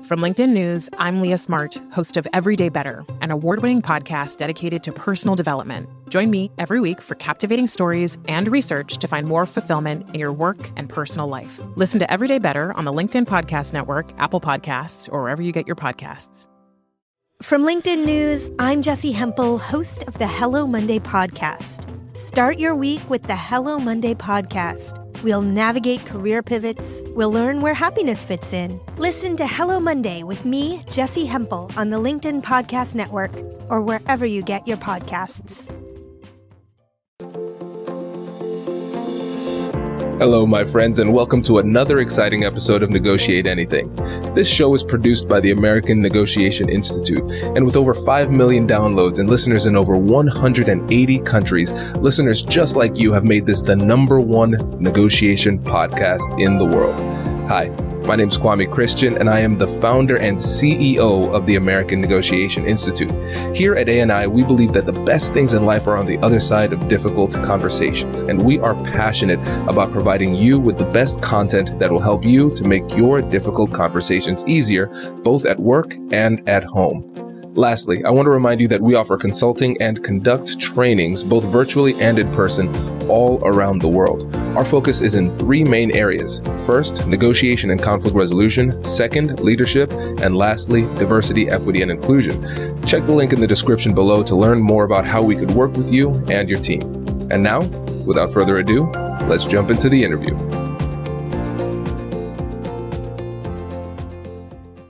From LinkedIn News, I'm Leah Smart, host of Everyday Better, an award-winning podcast dedicated to personal development. Join me every week for captivating stories and research to find more fulfillment in your work and personal life. Listen to Everyday Better on the LinkedIn Podcast Network, Apple Podcasts, or wherever you get your podcasts. From LinkedIn News, I'm Jessie Hempel, host of the Hello Monday podcast. Start your week with the Hello Monday podcast. We'll navigate career pivots. We'll learn where happiness fits in. Listen to Hello Monday with me, Jessie Hempel, on the LinkedIn Podcast Network or wherever you get your podcasts. Hello, my friends, and welcome to another exciting episode of Negotiate Anything. This show is produced by the American Negotiation Institute, and with over 5 million downloads and listeners in over 180 countries, listeners just like you have made this the #1 negotiation podcast in the world. Hi, my name is Kwame Christian, and I am the founder and CEO of the American Negotiation Institute. Here at ANI, we believe that the best things in life are on the other side of difficult conversations, and we are passionate about providing you with the best content that will help you to make your difficult conversations easier, both at work and at home. Lastly, I want to remind you that we offer consulting and conduct trainings, both virtually and in person, all around the world. Our focus is in 3 main areas. First, negotiation and conflict resolution. Second, leadership. And lastly, diversity, equity, and inclusion. Check the link in the description below to learn more about how we could work with you and your team. And now, without further ado, let's jump into the interview.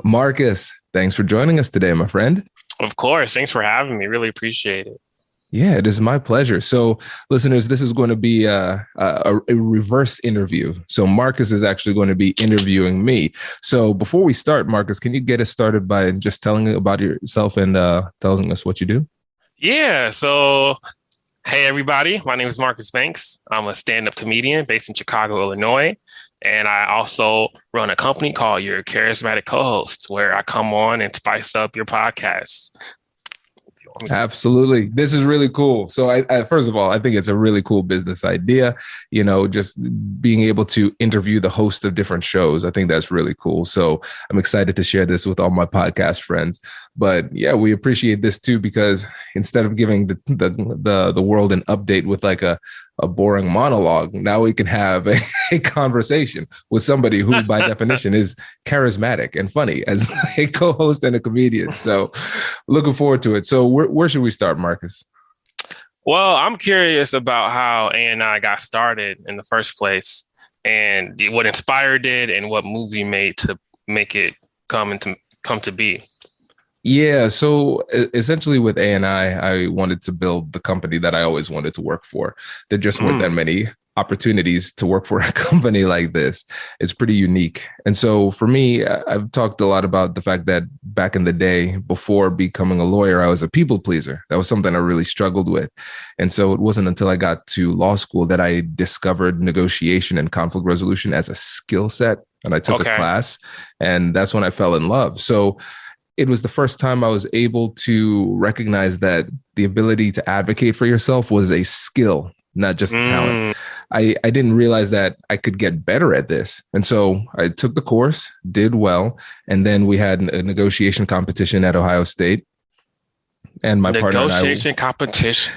Marcus, thanks for joining us today, my friend. Of course. Thanks for having me. Really appreciate it. Yeah, it is my pleasure. So listeners, this is going to be a reverse interview. So Marcus is actually going to be interviewing me. So before we start, Marcus, can you get us started by just telling about yourself and telling us what you do? Yeah. So, hey, everybody. My name is Marcus Banks. I'm a stand-up comedian based in Chicago, Illinois. And I also run a company called Your Charismatic Co-Host, where I come on and spice up your podcast. Absolutely. This is really cool. So I first of all, I think it's a really cool business idea, you know, just being able to interview the host of different shows. I think that's really cool. So I'm excited to share this with all my podcast friends. But yeah, we appreciate this too, because instead of giving the world an update with like a boring monologue, now we can have a conversation with somebody who by definition is charismatic and funny as a co-host and a comedian. So looking forward to it. So where should we start, Marcus? Well, I'm curious about how ANI got started in the first place and what inspired it and what moves you made to make it come to be. Yeah. So essentially with ANI, I wanted to build the company that I always wanted to work for. There just weren't that many opportunities to work for a company like this. It's pretty unique. And so for me, I've talked a lot about the fact that back in the day, before becoming a lawyer, I was a people pleaser. That was something I really struggled with. And so it wasn't until I got to law school that I discovered negotiation and conflict resolution as a skill set. And I took a class, and that's when I fell in love. So it was the first time I was able to recognize that the ability to advocate for yourself was a skill, not just a talent. I didn't realize that I could get better at this. And so I took the course, did well, and then we had a negotiation competition at Ohio State. And my partner and I... Negotiation competition.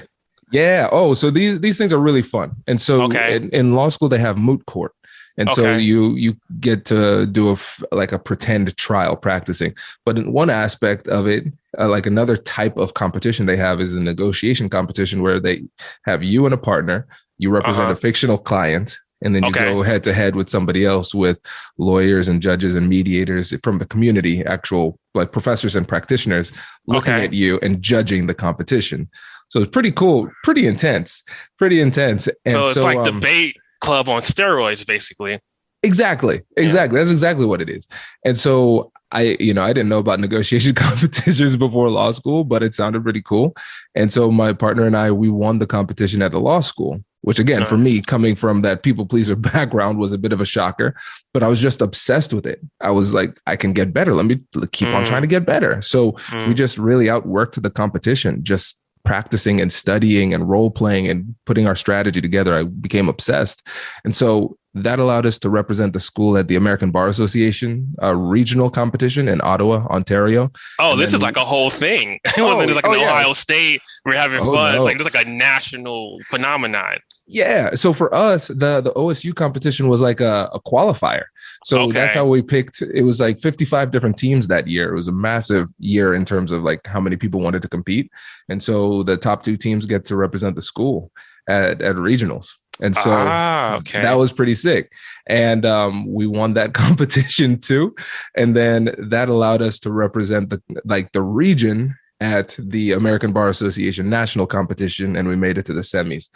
Yeah. Oh, so these things are really fun. And so in law school, they have moot court. And so you get to do a pretend trial practicing. But in one aspect of it, like another type of competition they have is a negotiation competition where they have you and a partner, you represent a fictional client, and then you go head to head with somebody else, with lawyers and judges and mediators from the community, actual like professors and practitioners looking at you and judging the competition. So it's pretty cool, pretty intense. And so it's like debate club on steroids, basically. Exactly. Yeah. That's exactly what it is. And so I didn't know about negotiation competitions before law school, but it sounded pretty cool. And so my partner and I, we won the competition at the law school, which again, for me, coming from that people pleaser background, was a bit of a shocker, but I was just obsessed with it. I was like, I can get better. Let me keep on trying to get better. So we just really outworked the competition, just practicing and studying and role playing and putting our strategy together. I became obsessed. And so that allowed us to represent the school at the American Bar Association regional competition in Ottawa, Ontario. Oh, And this then is like a whole thing. It wasn't just like in yeah. Ohio State, we're having fun. No. It's like, it's like a national phenomenon. Yeah. So for us, the OSU competition was like a qualifier. So that's how we picked. It was like 55 different teams that year. It was a massive year in terms of like how many people wanted to compete. And so the top 2 teams get to represent the school at regionals. And so that was pretty sick. And we won that competition too. And then that allowed us to represent the region at the American Bar Association national competition. And we made it to the semis.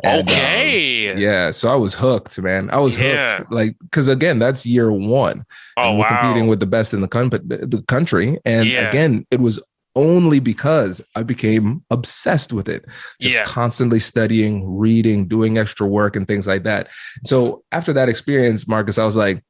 And, yeah. So I was hooked, man. I was hooked. Like, because again, that's year 1. Oh, we're competing with the best in the country. And again, it was only because I became obsessed with it, just constantly studying, reading, doing extra work and things like that. So after that experience, Marcus, I was like,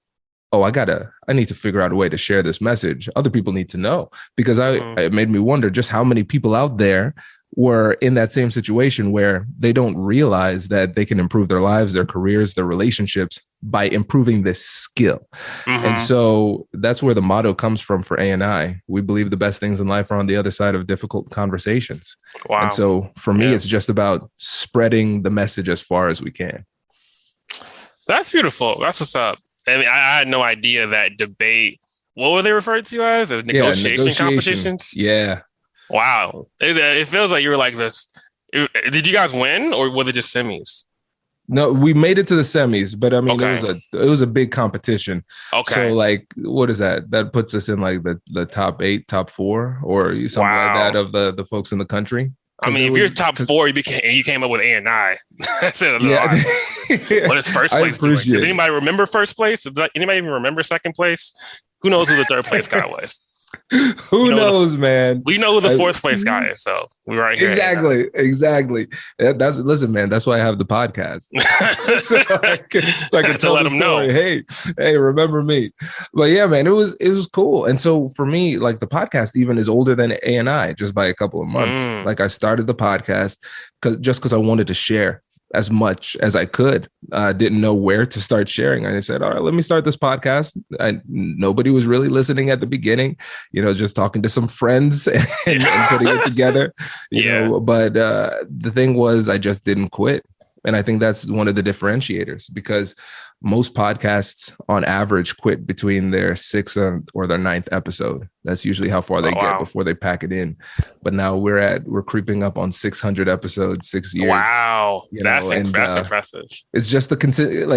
oh, I need to figure out a way to share this message. Other people need to know, because it made me wonder just how many people out there were in that same situation where they don't realize that they can improve their lives, their careers, their relationships by improving this skill. And so that's where the motto comes from for A&I. We believe the best things in life are on the other side of difficult conversations. Wow. And so for me, it's just about spreading the message as far as we can. That's beautiful. That's what's up. I mean, I had no idea that debate, what were they referred to as negotiation competitions? Yeah. Wow. It feels like you were like this. Did you guys win, or was it just semis? No, we made it to the semis, but I mean, it was a big competition. Okay. So like, what is that? That puts us in like the top 8, top 4, or something like that of the folks in the country. I mean, if you're top 4, you came up with A&I. That's it. What is first place doing? Does anybody remember first place? Does anybody even remember second place? Who knows who the third place guy was? Who knows, man? We know who the fourth place guy is, so we're right here. Exactly. Listen, man. That's why I have the podcast, so I can tell the story. Hey, remember me? But yeah, man, it was cool. And so for me, like the podcast even is older than A&I just by a couple of months. Like I started the podcast because I wanted to share as much as I could. Didn't know where to start sharing. I said, all right, let me start this podcast. Nobody was really listening at the beginning, just talking to some friends and putting it together, you know, but the thing was, I just didn't quit. And I think that's one of the differentiators, because most podcasts on average quit between their 6th or their 9th episode. That's usually how far they get before they pack it in. But now we're creeping up on 600 episodes, 6 years. Wow. That's impressive. It's just the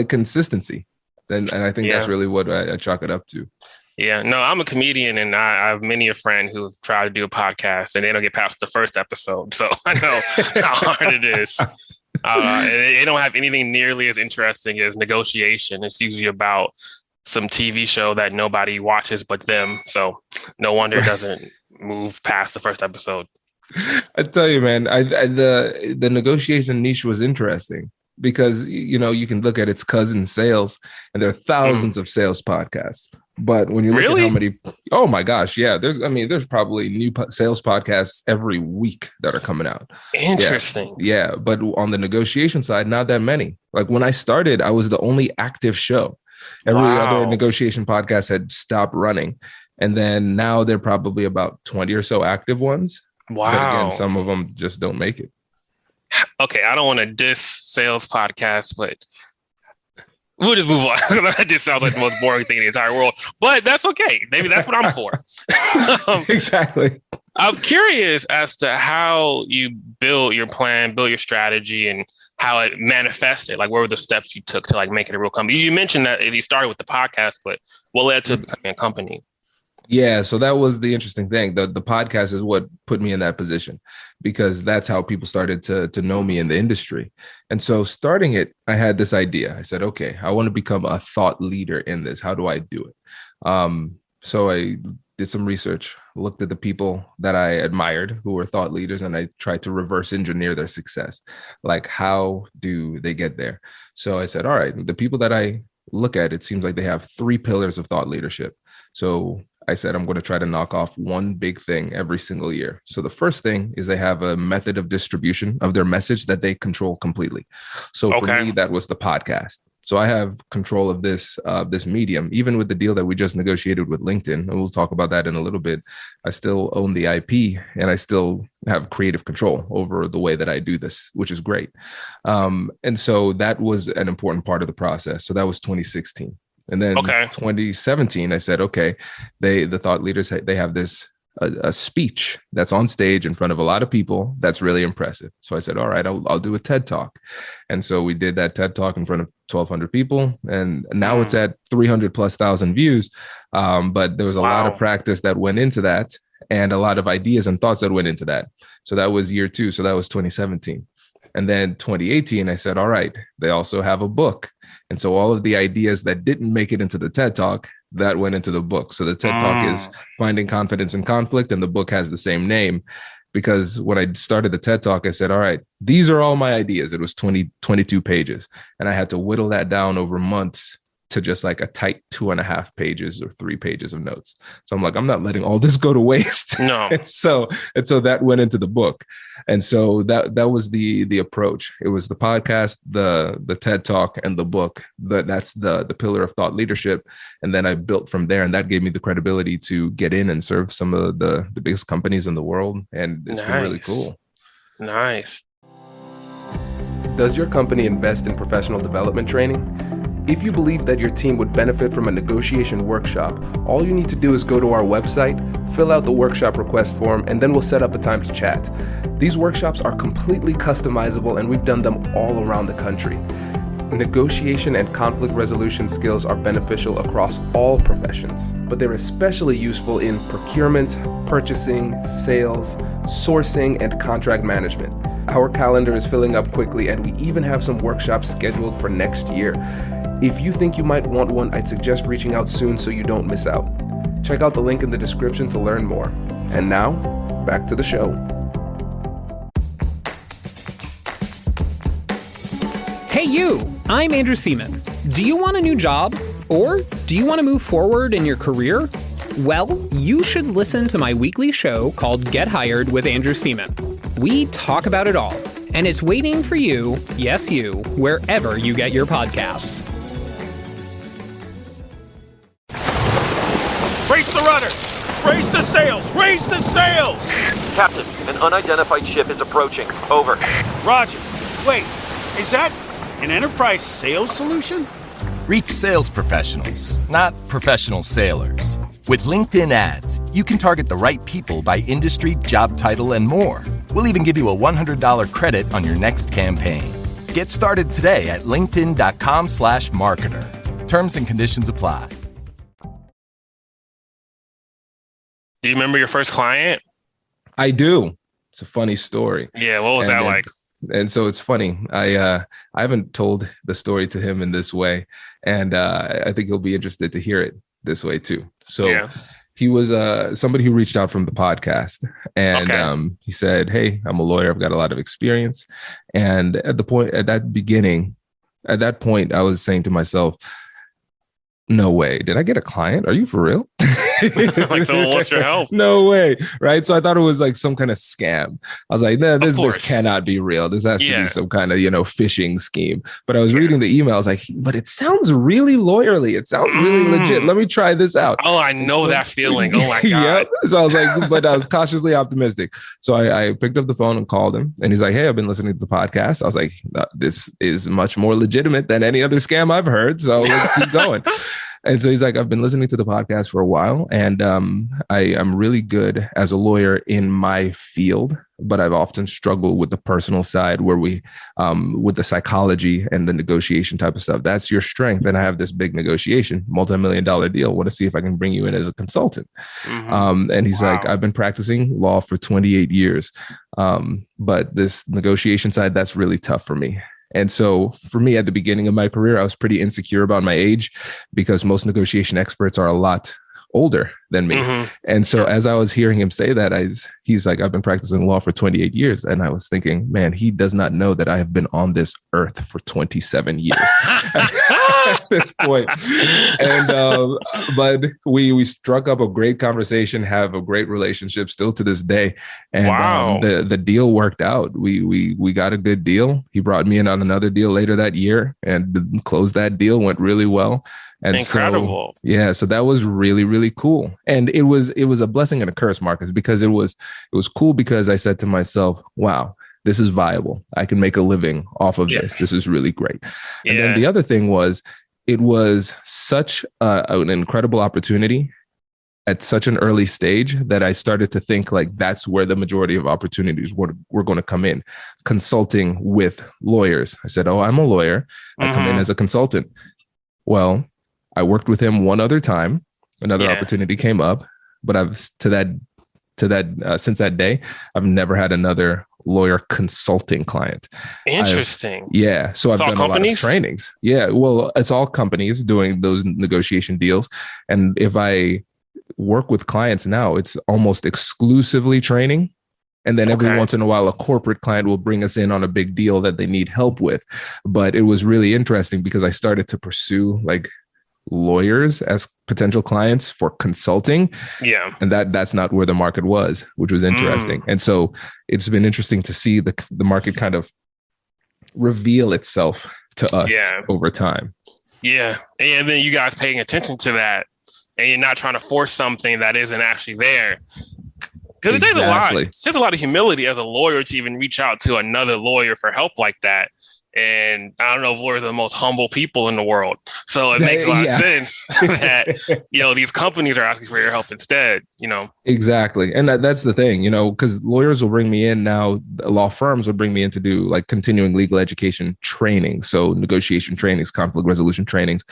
consistency. And I think that's really what I chalk it up to. Yeah, no, I'm a comedian, and I have many a friend who've tried to do a podcast and they don't get past the first episode. So I know how hard it is. And they don't have anything nearly as interesting as negotiation. It's usually about some TV show that nobody watches but them. So no wonder it doesn't move past the first episode. I tell you, man, the negotiation niche was interesting because, you can look at its cousin sales, and there are thousands of sales podcasts. But when you look at how many, oh my gosh, yeah, there's probably new sales podcasts every week that are coming out. Interesting. Yeah, but on the negotiation side, not that many. Like when I started, I was the only active show. Every other negotiation podcast had stopped running. And then now they're probably about 20 or so active ones. Wow. But again, some of them just don't make it. Okay, I don't want to diss sales podcasts, but we'll just move on. That just sounds like the most boring thing in the entire world, but that's okay. Maybe that's what I'm for. Exactly. I'm curious as to how you build your plan, build your strategy, and how it manifested. Like, what were the steps you took to like make it a real company? You mentioned that you started with the podcast, but what led to becoming a company? Yeah, so that was the interesting thing. The podcast is what put me in that position, because that's how people started to know me in the industry. And so starting it, I had this idea. I said, okay, I want to become a thought leader in this. How do I do it? So I did some research, looked at the people that I admired who were thought leaders, and I tried to reverse engineer their success. Like, how do they get there? So I said, all right, the people that I look at, it seems like they have 3 pillars of thought leadership. So I said, I'm going to try to knock off one big thing every single year. So the first thing is they have a method of distribution of their message that they control completely. So for me, that was the podcast. So I have control of this medium, even with the deal that we just negotiated with LinkedIn. And we'll talk about that in a little bit. I still own the IP and I still have creative control over the way that I do this, which is great. And so that was an important part of the process. So that was 2016. And then 2017, I said, okay, the thought leaders, they have this a speech that's on stage in front of a lot of people. That's really impressive. So I said, all right, I'll do a TED Talk. And so we did that TED Talk in front of 1,200 people. And now it's at 300,000+ views. But there was a lot of practice that went into that and a lot of ideas and thoughts that went into that. So that was year 2. So that was 2017. And then 2018, I said, all right, they also have a book. And so all of the ideas that didn't make it into the TED Talk, that went into the book. So the TED Talk is Finding Confidence in Conflict, and the book has the same name. Because when I started the TED Talk, I said, all right, these are all my ideas. It was 22 pages. And I had to whittle that down over months to just like a tight 2.5 pages or 3 pages of notes. So I'm like, I'm not letting all this go to waste. No. and so that went into the book. And so that was the approach. It was the podcast, the TED Talk, and the book. That's the pillar of thought leadership. And then I built from there, and that gave me the credibility to get in and serve some of the biggest companies in the world. And it's been really cool. Nice. Does your company invest in professional development training? If you believe that your team would benefit from a negotiation workshop, all you need to do is go to our website, fill out the workshop request form, and then we'll set up a time to chat. These workshops are completely customizable, and we've done them all around the country. Negotiation and conflict resolution skills are beneficial across all professions, but they're especially useful in procurement, purchasing, sales, sourcing, and contract management. Our calendar is filling up quickly, and we even have some workshops scheduled for next year. If you think you might want one, I'd suggest reaching out soon so you don't miss out. Check out the link in the description to learn more. And now, back to the show. Hey you, I'm Andrew Seaman. Do you want a new job? Or do you want to move forward in your career? Well, you should listen to my weekly show called Get Hired with Andrew Seaman. We talk about it all, and it's waiting for you, yes you, wherever you get your podcasts. Brace the rudders! Raise the sails! Raise the sails! Captain, an unidentified ship is approaching. Over. Roger. Wait, is that an enterprise sales solution? Reach sales professionals, not professional sailors. With LinkedIn ads, you can target the right people by industry, job title, and more. We'll even give you a $100 credit on your next campaign. Get started today at linkedin.com/marketer. Terms and conditions apply. Do you remember your first client? I do. It's a funny story. Yeah, what was that like? And so it's funny. I haven't told the story to him in this way, and I think he'll be interested to hear it this way too. So he was somebody who reached out from the podcast, and he said, "Hey, I'm a lawyer. I've got a lot of experience." And at that point, I was saying to myself, "No way. Did I get a client? Are you for real?" Like, so what's your help? No way. Right. So I thought it was like some kind of scam. I was like, no, this cannot be real. This has to be some kind of, phishing scheme. But I was reading the email. I was like, but it sounds really lawyerly. It sounds really legit. Let me try this out. Oh, I know that feeling. Oh my God. Yep. So I was like, but I was cautiously optimistic. So I picked up the phone and called him, and he's like, "Hey, I've been listening to the podcast." I was like, "This is much more legitimate than any other scam I've heard. So let's keep going." And so he's like, "I've been listening to the podcast for a while, and I'm really good as a lawyer in my field, but I've often struggled with the personal side where with the psychology and the negotiation type of stuff. That's your strength. And I have this big negotiation, multi-million-dollar deal. I want to see if I can bring you in as a consultant." And he's like, "I've been practicing law for 28 years, but this negotiation side, that's really tough for me." And so for me, at the beginning of my career, I was pretty insecure about my age because most negotiation experts are a lot older than me. And so as I was hearing him say that, he's like, I've been practicing law for 28 years. And I was thinking, man, he does not know that I have been on this earth for 27 years at this point. And, but we struck up a great conversation, have a great relationship still to this day. And the deal worked out. We got a good deal. He brought me in on another deal later that year and closed that deal, went really well. And incredible. So that was really, really cool. And it was a blessing and a curse, Marcus, because it was cool because I said to myself, wow, this is viable. I can make a living off of this. This is really great. And then the other thing was, it was such an incredible opportunity at such an early stage that I started to think like that's where the majority of opportunities were going to come in. Consulting with lawyers. I said, oh, I'm a lawyer. I come in as a consultant. Well, I worked with him one other time. Another opportunity came up, but since that day, I've never had another lawyer consulting client. Interesting. So I've done a lot of trainings. Yeah, well, it's all companies doing those negotiation deals. And if I work with clients now, it's almost exclusively training. And then every once in a while, a corporate client will bring us in on a big deal that they need help with. But it was really interesting because I started to pursue like lawyers as potential clients for consulting. Yeah. And that's not where the market was, which was interesting. And so it's been interesting to see the market kind of reveal itself to us over time. Yeah. And then you guys paying attention to that and you're not trying to force something that isn't actually there. Because it takes a lot. It takes a lot of humility as a lawyer to even reach out to another lawyer for help like that. And I don't know if lawyers are the most humble people in the world. So it makes a lot of sense that, these companies are asking for your help instead, Exactly. And that's the thing, because lawyers will bring me in now, law firms will bring me in to do like continuing legal education training. So negotiation trainings, conflict resolution trainings.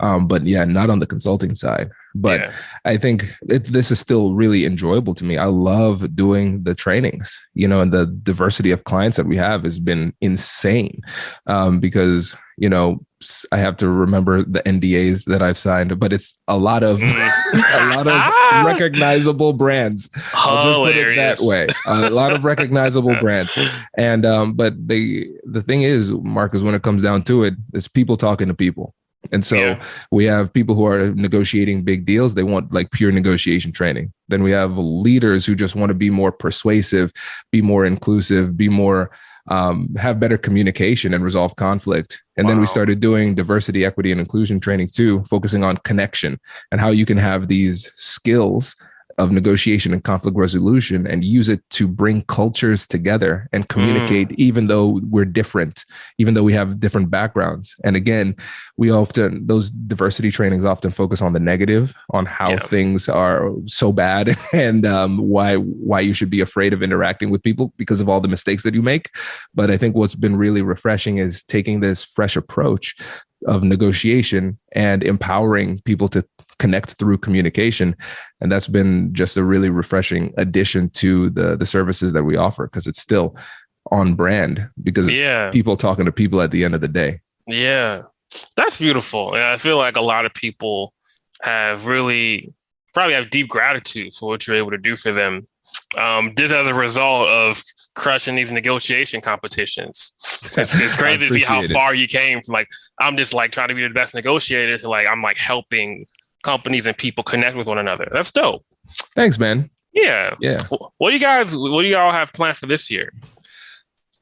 But not on the consulting side. But I think this is still really enjoyable to me. I love doing the trainings, and the diversity of clients that we have has been insane because, I have to remember the NDAs that I've signed, but it's a lot of recognizable brands. I'll just put it that way. A lot of recognizable brands. And but the thing is, Marcus, when it comes down to it, it's people talking to people. And so we have people who are negotiating big deals. They want like pure negotiation training. Then we have leaders who just want to be more persuasive, be more inclusive, be more, have better communication and resolve conflict. And then we started doing diversity, equity, and inclusion training too, focusing on connection and how you can have these skills of negotiation and conflict resolution and use it to bring cultures together and communicate, even though we're different, even though we have different backgrounds. And again, those diversity trainings often focus on the negative, on how things are so bad and why you should be afraid of interacting with people because of all the mistakes that you make. But I think what's been really refreshing is taking this fresh approach of negotiation and empowering people to connect through communication. And that's been just a really refreshing addition to the services that we offer because it's still on brand because it's people talking to people at the end of the day. Yeah, that's beautiful. And I feel like a lot of people probably have deep gratitude for what you're able to do for them. Just as a result of crushing these negotiation competitions. It's crazy to see how far you came from like, I'm just like trying to be the best negotiator to like, I'm like helping companies and people connect with one another. That's dope. Thanks, man. Yeah. What do y'all have planned for this year?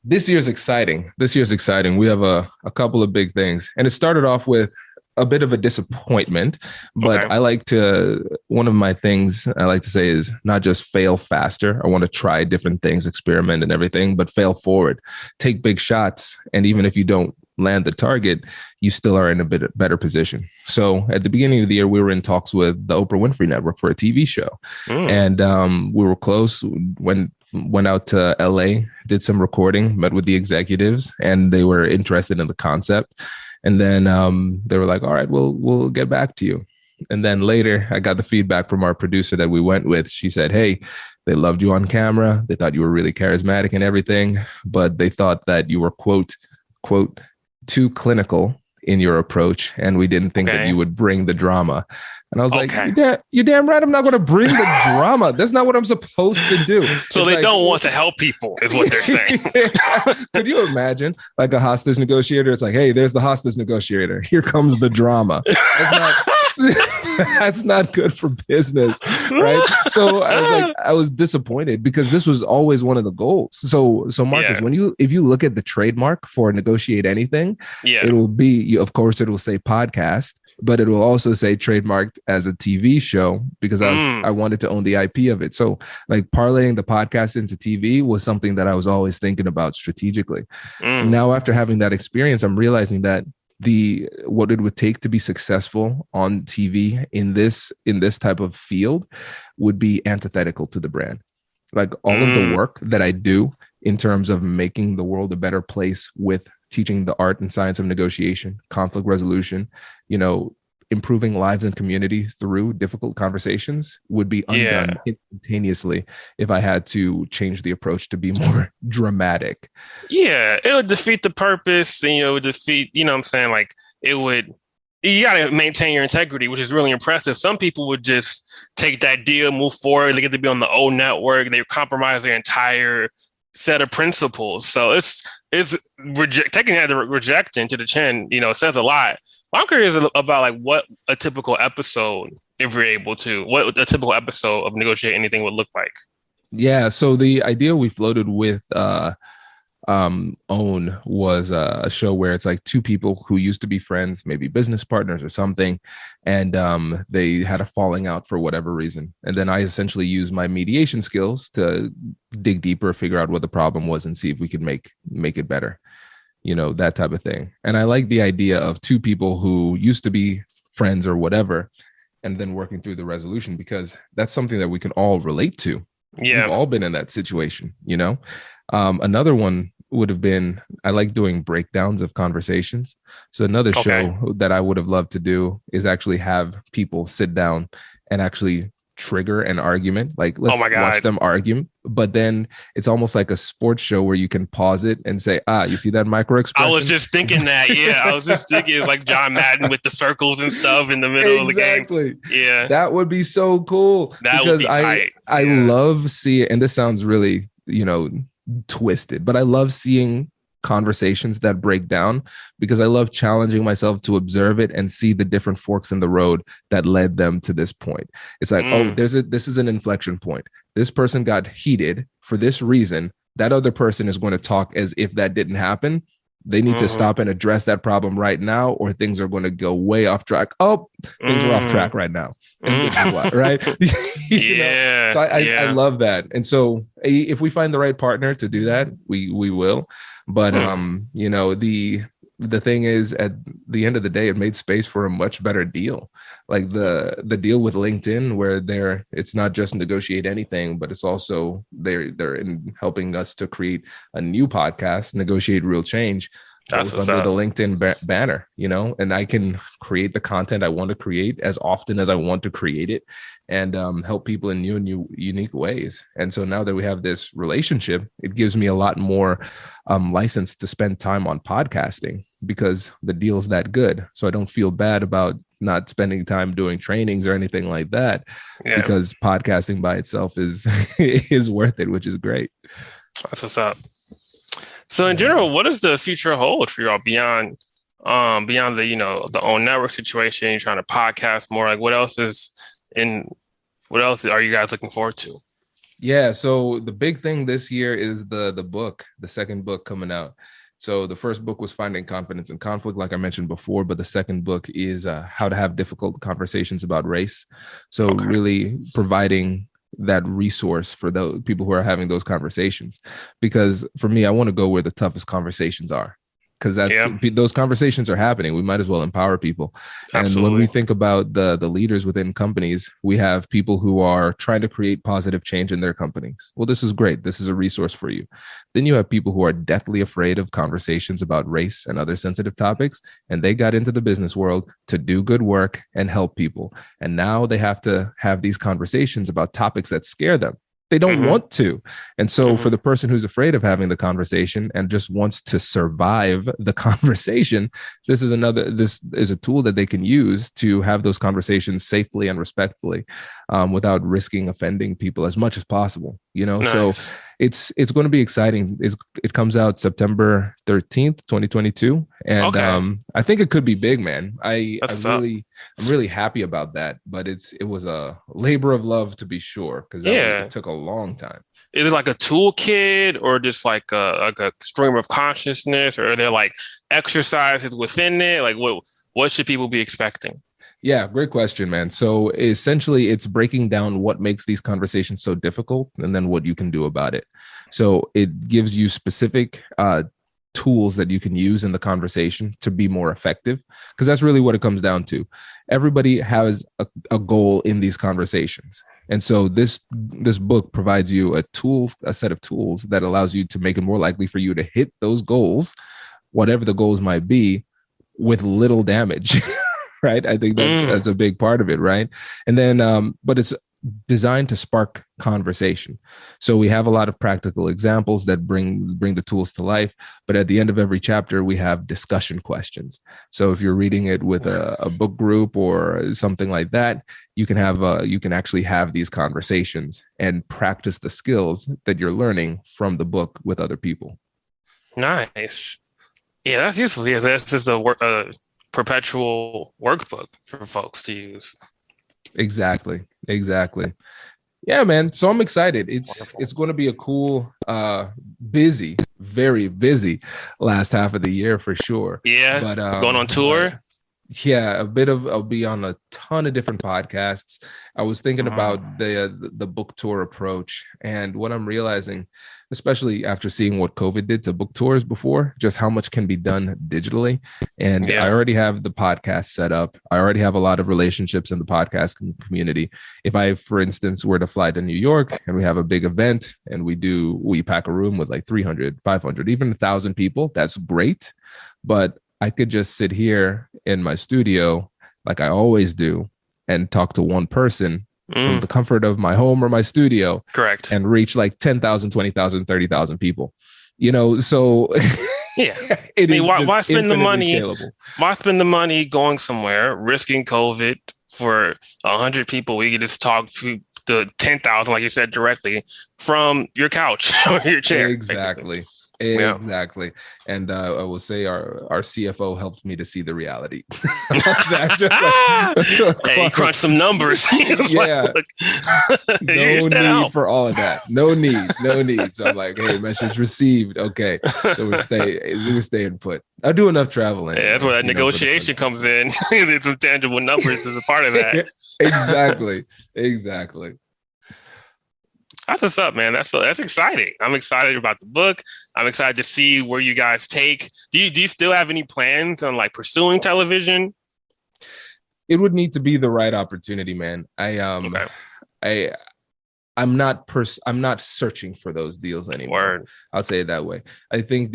This year's exciting. We have a couple of big things. And it started off with a bit of a disappointment, but one of my things I like to say is not just fail faster. I want to try different things, experiment and everything, but fail forward, take big shots. And even if you don't land the target, you still are in a bit better position. So at the beginning of the year, we were in talks with the Oprah Winfrey Network for a TV show. And we were close, went out to LA, did some recording, met with the executives, and they were interested in the concept. And then they were like, all right, we'll get back to you. And then later I got the feedback from our producer that we went with. She said, hey, they loved you on camera. They thought you were really charismatic and everything, but they thought that you were, quote, too clinical in your approach, and we didn't think that you would bring the drama. And I was like, you're damn right, I'm not going to bring the drama. That's not what I'm supposed to do. So it's they don't want to help people is what they're saying. Could you imagine like a hostage negotiator? It's like, hey, there's the hostage negotiator. Here comes the drama. That's not good for business, right? So I was disappointed because this was always one of the goals. So Marcus, if you look at the trademark for Negotiate Anything, it will be, of course, it will say podcast, but it will also say trademarked as a TV show because I wanted to own the IP of it. So like parlaying the podcast into TV was something that I was always thinking about strategically. Now, after having that experience, I'm realizing that what it would take to be successful on TV in this type of field would be antithetical to the brand. Like all of the work that I do in terms of making the world a better place with teaching the art and science of negotiation, conflict resolution, improving lives and community through difficult conversations would be undone instantaneously if I had to change the approach to be more dramatic. Yeah, it would defeat the purpose, and it would defeat, what I'm saying? Like you got to maintain your integrity, which is really impressive. Some people would just take that deal, move forward. They get to be on the old network. They compromise their entire set of principles. So it's taking that rejection to the chin, it says a lot. I'm curious about like what a typical episode, if we're able to, what a typical episode of Negotiate Anything would look like. Yeah. So the idea we floated with Own was a show where it's like two people who used to be friends, maybe business partners or something, and they had a falling out for whatever reason. And then I essentially use my mediation skills to dig deeper, figure out what the problem was, and see if we could make it better. That type of thing. And I like the idea of two people who used to be friends or whatever, and then working through the resolution, because that's something that we can all relate to. Yeah. We've all been in that situation, Another one would have been, I like doing breakdowns of conversations. So another show that I would have loved to do is actually have people sit down and actually trigger an argument. Like, let's watch them argue. But then it's almost like a sports show where you can pause it and say, you see that micro expression? I was just thinking that. Yeah, I was just thinking like John Madden with the circles and stuff in the middle of the game. Exactly. Yeah. That would be so cool. That would be tight. I love seeing, and this sounds really, twisted, but I love seeing conversations that break down because I love challenging myself to observe it and see the different forks in the road that led them to this point. It's like, this is an inflection point. This person got heated for this reason. That other person is going to talk as if that didn't happen. They need to stop and address that problem right now, or things are going to go way off track. Things are off track right now. And this is why, right? So I love that. And so if we find the right partner to do that, we will. But, the thing is, at the end of the day, it made space for a much better deal. Like the deal with LinkedIn, where it's not just Negotiate Anything, but it's also they're in helping us to create a new podcast, Negotiate Real Change. That's under the LinkedIn banner, and I can create the content I want to create as often as I want to create it, and help people in new and unique ways. And so now that we have this relationship, it gives me a lot more license to spend time on podcasting because the deal's that good. So I don't feel bad about not spending time doing trainings or anything like that, because podcasting by itself is is worth it, which is great. That's what's up. So in general, what does the future hold for y'all beyond the the own network situation? You're trying to podcast more. Like what else are you guys looking forward to? Yeah. So the big thing this year is the book, the second book coming out. So the first book was Finding Confidence in Conflict, like I mentioned before, but the second book is How to Have Difficult Conversations About Race. So really providing that resource for those people who are having those conversations, because for me, I want to go where the toughest conversations are, because those conversations are happening. We might as well empower people. Absolutely. And when we think about the leaders within companies, we have people who are trying to create positive change in their companies. Well, this is great. This is a resource for you. Then you have people who are deathly afraid of conversations about race and other sensitive topics, and they got into the business world to do good work and help people. And now they have to have these conversations about topics that scare them. They don't want to. And so for the person who's afraid of having the conversation and just wants to survive the conversation, this is a tool that they can use to have those conversations safely and respectfully, without risking offending people as much as possible, Nice. So it's going to be exciting. It comes out September 13th, 2022. And I think it could be big, man. I'm really happy about that, but it was a labor of love, to be sure, because it took a long time. Is it like a toolkit or just like a stream of consciousness, or are there like exercises within it? Like what should people be expecting? Yeah, great question, man. So essentially, it's breaking down what makes these conversations so difficult and then what you can do about it. So it gives you specific tools that you can use in the conversation to be more effective, because that's really what it comes down to. Everybody has a goal in these conversations. And so this book provides you a set of tools that allows you to make it more likely for you to hit those goals, whatever the goals might be, with little damage. Right. I think that's a big part of it. Right. And then, but it's designed to spark conversation. So we have a lot of practical examples that bring the tools to life. But at the end of every chapter, we have discussion questions. So if you're reading it with a book group or something like that, you can actually have these conversations and practice the skills that you're learning from the book with other people. Nice. Yeah, that's useful. Yeah, this is a perpetual workbook for folks to use. Exactly. Yeah, man. So I'm excited. It's going to be a cool, busy, very busy last half of the year for sure. Yeah. But going on tour. Yeah, I'll be on a ton of different podcasts. I was thinking about the book tour approach, and what I'm realizing, especially after seeing what COVID did to book tours before, just how much can be done digitally. And I already have the podcast set up. I already have a lot of relationships in the podcast community. If I, for instance, were to fly to New York and we have a big event and we pack a room with like 300, 500, even 1,000 people, that's great. But I could just sit here in my studio like I always do and talk to one person from the comfort of my home or my studio. Correct. And reach like 10,000, 20,000, 30,000 people, so yeah. Why spend the money? Scalable. Why spend the money going somewhere, risking COVID for 100 people? We could just talk to the 10,000, like you said, directly from your couch or your chair. Exactly. Basically. Exactly. And I will say our CFO helped me to see the reality. Hey, crunch some numbers. Yeah. No need for all of that. No need. So I'm like, hey, message received. Okay. So we're staying put. I do enough traveling. Yeah, that's where that negotiation comes in. There's some tangible numbers as a part of that. Exactly. That's what's up, man. That's exciting. I'm excited about the book. I'm excited to see where you guys take. Do you still have any plans on like pursuing television? It would need to be the right opportunity, man. I'm not searching for those deals anymore. Word. I'll say it that way. I think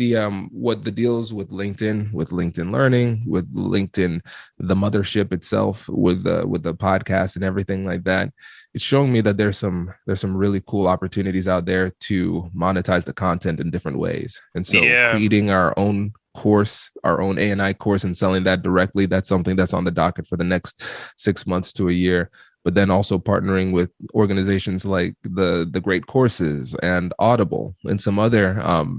what the deals with LinkedIn Learning, with LinkedIn, the mothership itself, with the podcast and everything like that, it's showing me that there's some really cool opportunities out there to monetize the content in different ways. And so creating our own course, our own A&I course, and selling that directly, that's something that's on the docket for the next 6 months to a year. But then also partnering with organizations like the Great Courses and Audible and some other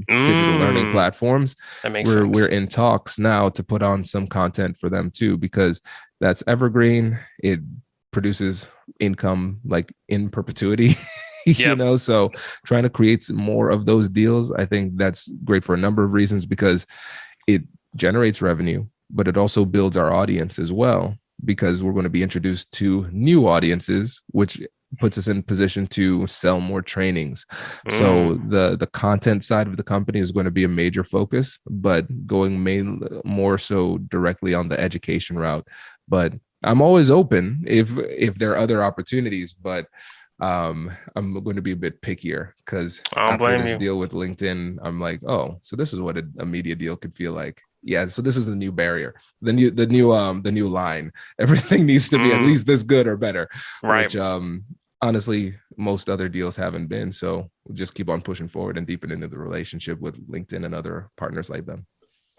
digital learning platforms. That makes sense. We're in talks now to put on some content for them too, because that's evergreen. It produces income like in perpetuity. So trying to create some more of those deals, I think that's great for a number of reasons, because it generates revenue, but it also builds our audience as well, because we're going to be introduced to new audiences, which puts us in position to sell more trainings. So the content side of the company is going to be a major focus, but going more so directly on the education route. But I'm always open if there are other opportunities, but I'm going to be a bit pickier, because after this deal with LinkedIn, I'm like, oh, so this is what a media deal could feel like. Yeah, so this is the new barrier, the new line. Everything needs to be at least this good or better. Right. Which honestly, most other deals haven't been. So we'll just keep on pushing forward and deepen into the relationship with LinkedIn and other partners like them.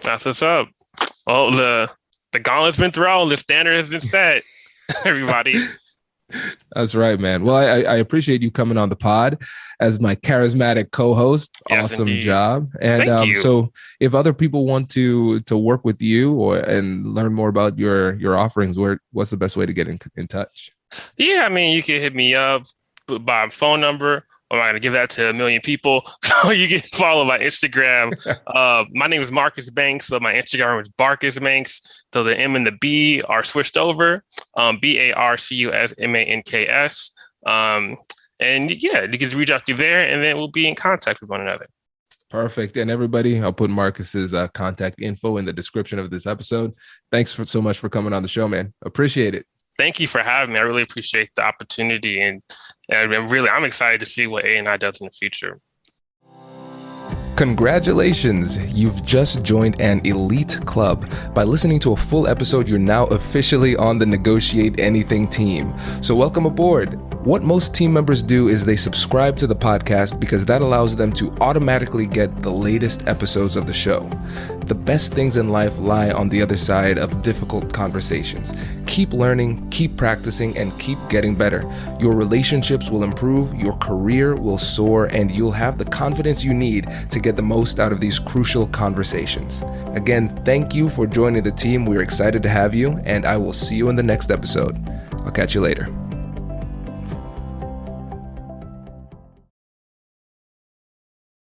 That's what's up. Well, the gauntlet's been thrown. The standard has been set. Everybody. That's right, man. Well, I appreciate you coming on the pod as my charismatic co-host. Yes, awesome indeed. job. And Thank you. So if other people want to work with you and learn more about your offerings, what's the best way to get in touch? Yeah, I mean, you can hit me up by phone number. I'm not going to give that to a million people. So you can follow my Instagram. My name is Marcus Banks, but my Instagram is Barcus Banks. So the M and the B are switched over. BARCUSMANKS. And yeah, you can reach out to there and then we'll be in contact with one another. Perfect. And everybody, I'll put Marcus's contact info in the description of this episode. Thanks so much for coming on the show, man. Appreciate it. Thank you for having me. I really appreciate the opportunity. And I'm excited to see what A&I does in the future. Congratulations! You've just joined an elite club. By listening to a full episode, you're now officially on the Negotiate Anything team. So welcome aboard. What most team members do is they subscribe to the podcast because that allows them to automatically get the latest episodes of the show. The best things in life lie on the other side of difficult conversations. Keep learning, keep practicing, and keep getting better. Your relationships will improve, your career will soar, and you'll have the confidence you need to get the most out of these crucial conversations. Again, thank you for joining the team. We're excited to have you, and I will see you in the next episode. I'll catch you later.